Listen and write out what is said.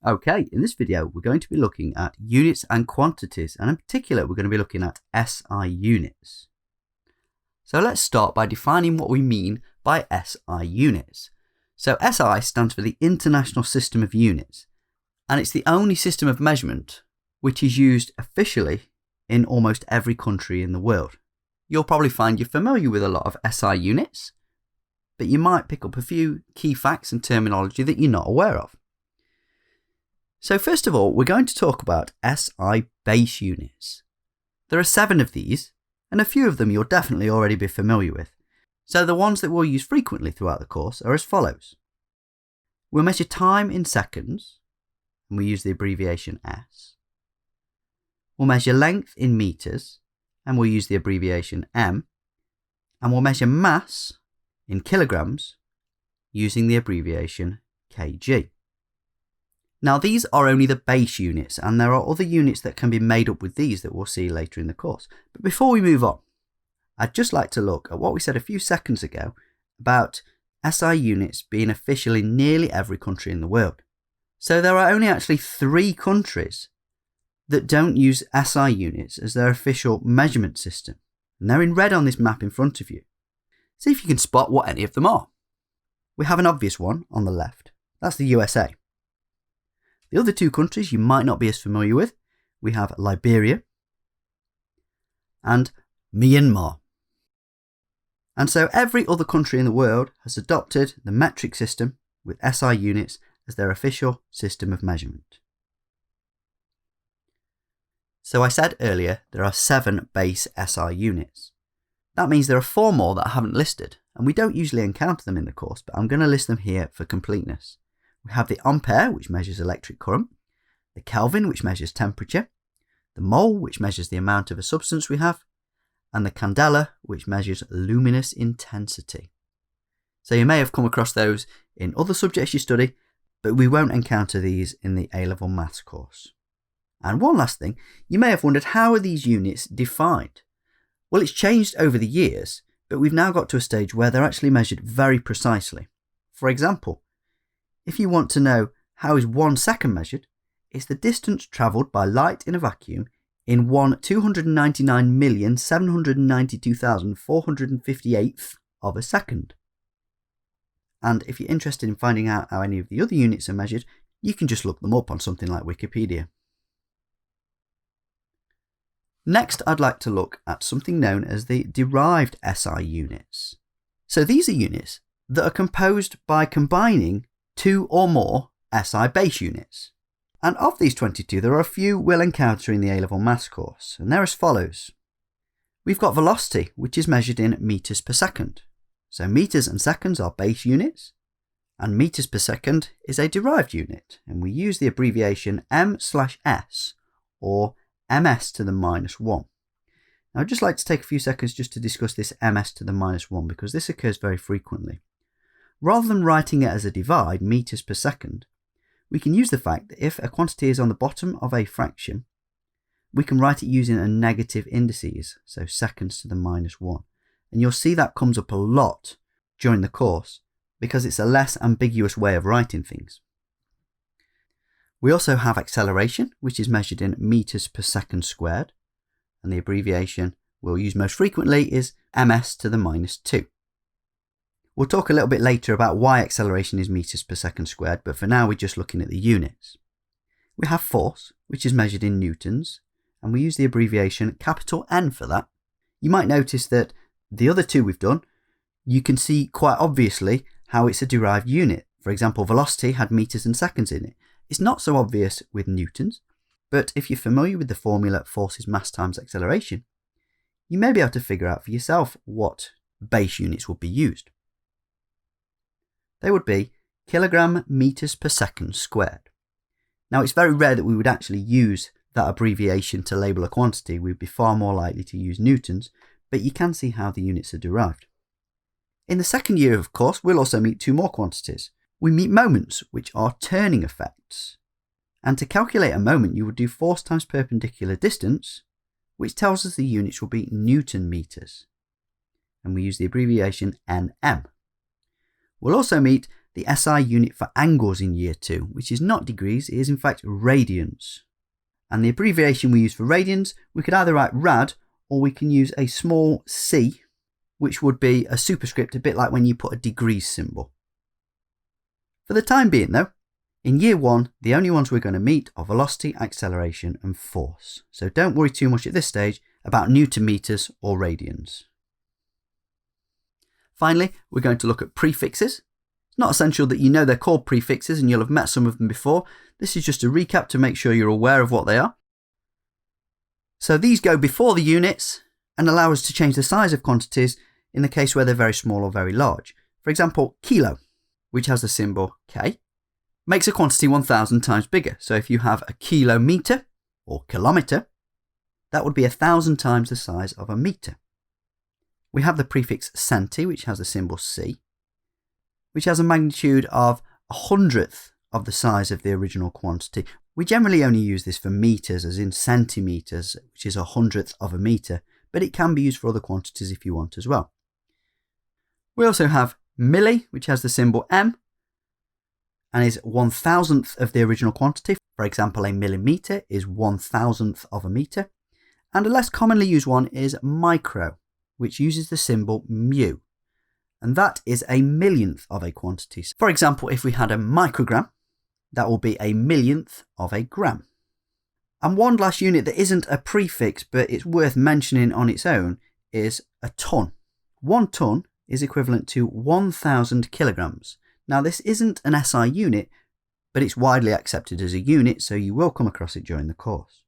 Okay, in this video we're going to be looking at units and quantities, and in particular we're going to be looking at SI units. So let's start by defining what we mean by SI units. So SI stands for the International System of Units, and it's the only system of measurement which is used officially in almost every country in the world. You'll probably find you're familiar with a lot of SI units, but you might pick up a few key facts and terminology that you're not aware of. So first of all, we're going to talk about SI base units. There are 7 of these, and a few of them you'll definitely already be familiar with. So the ones that we'll use frequently throughout the course are as follows. We'll measure time in seconds, and we use the abbreviation S. We'll measure length in meters, and we'll use the abbreviation M. And we'll measure mass in kilograms, using the abbreviation kg. Now these are only the base units, and there are other units that can be made up with these that we'll see later in the course. But before we move on, I'd just like to look at what we said a few seconds ago about SI units being official in nearly every country in the world. So there are only actually 3 countries that don't use SI units as their official measurement system, and they're in red on this map in front of you. See if you can spot what any of them are. We have an obvious one on the left. That's the USA. The other 2 countries you might not be as familiar with, we have Liberia and Myanmar. And so every other country in the world has adopted the metric system with SI units as their official system of measurement. So I said earlier there are 7 base SI units. That means there are 4 more that I haven't listed, and we don't usually encounter them in the course, but I'm going to list them here for completeness. We have the ampere, which measures electric current, the Kelvin, which measures temperature, the mole, which measures the amount of a substance we have, and the candela, which measures luminous intensity. So you may have come across those in other subjects you study, but we won't encounter these in the A-level maths course. And one last thing, you may have wondered, how are these units defined? Well, it's changed over the years, but we've now got to a stage where they're actually measured very precisely. For example, if you want to know how is 1 second measured, it's the distance travelled by light in a vacuum in 1,299,792,458th of a second. And if you're interested in finding out how any of the other units are measured, you can just look them up on something like Wikipedia. Next, I'd like to look at something known as the derived SI units. So these are units that are composed by combining 2 or more SI base units. And of these 22, there are a few we'll encounter in the A-level maths course, and they're as follows. We've got velocity, which is measured in meters per second. So meters and seconds are base units, and meters per second is a derived unit, and we use the abbreviation m/s, or ms to the -1. Now I'd just like to take a few seconds just to discuss this ms to the -1, because this occurs very frequently. Rather than writing it as a divide, meters per second, we can use the fact that if a quantity is on the bottom of a fraction, we can write it using a negative indices, so seconds to the -1. And you'll see that comes up a lot during the course because it's a less ambiguous way of writing things. We also have acceleration, which is measured in meters per second squared, and the abbreviation we'll use most frequently is ms to the -2. We'll talk a little bit later about why acceleration is meters per second squared, but for now we're just looking at the units. We have force, which is measured in newtons, and we use the abbreviation capital N for that. You might notice that the other 2 we've done, you can see quite obviously how it's a derived unit. For example, velocity had meters and seconds in it. It's not so obvious with newtons, but if you're familiar with the formula force is mass times acceleration, you may be able to figure out for yourself what base units would be used. They would be kilogram meters per second squared. Now it's very rare that we would actually use that abbreviation to label a quantity. We'd be far more likely to use newtons, but you can see how the units are derived. In the second year of course, we'll also meet 2 more quantities. We meet moments, which are turning effects. And to calculate a moment, you would do force times perpendicular distance, which tells us the units will be Newton meters. And we use the abbreviation NM. We'll also meet the SI unit for angles in year 2, which is not degrees, it is in fact radians. And the abbreviation we use for radians, we could either write rad, or we can use a small c, which would be a superscript, a bit like when you put a degrees symbol. For the time being though, in year 1, the only ones we're going to meet are velocity, acceleration and force. So don't worry too much at this stage about Newton meters or radians. Finally, we're going to look at prefixes. It's not essential that you know they're called prefixes and you'll have met some of them before. This is just a recap to make sure you're aware of what they are. So these go before the units and allow us to change the size of quantities in the case where they're very small or very large. For example, kilo, which has the symbol K, makes a quantity 1,000 times bigger. So if you have a kilometre or kilometre, that would be 1,000 times the size of a metre. We have the prefix centi, which has the symbol C, which has a magnitude of 1/100th of the size of the original quantity. We generally only use this for metres, as in centimetres, which is 1/100th of a metre, but it can be used for other quantities if you want as well. We also have milli, which has the symbol M, and is 1,000th of the original quantity. For example, a millimetre is 1,000th of a metre. And a less commonly used one is micro, which uses the symbol mu, and that is a millionth of a quantity. For example, if we had a microgram, that will be a millionth of a gram. And one last unit that isn't a prefix, but it's worth mentioning on its own, is a ton. 1 ton is equivalent to 1,000 kilograms. Now this isn't an SI unit, but it's widely accepted as a unit, so you will come across it during the course.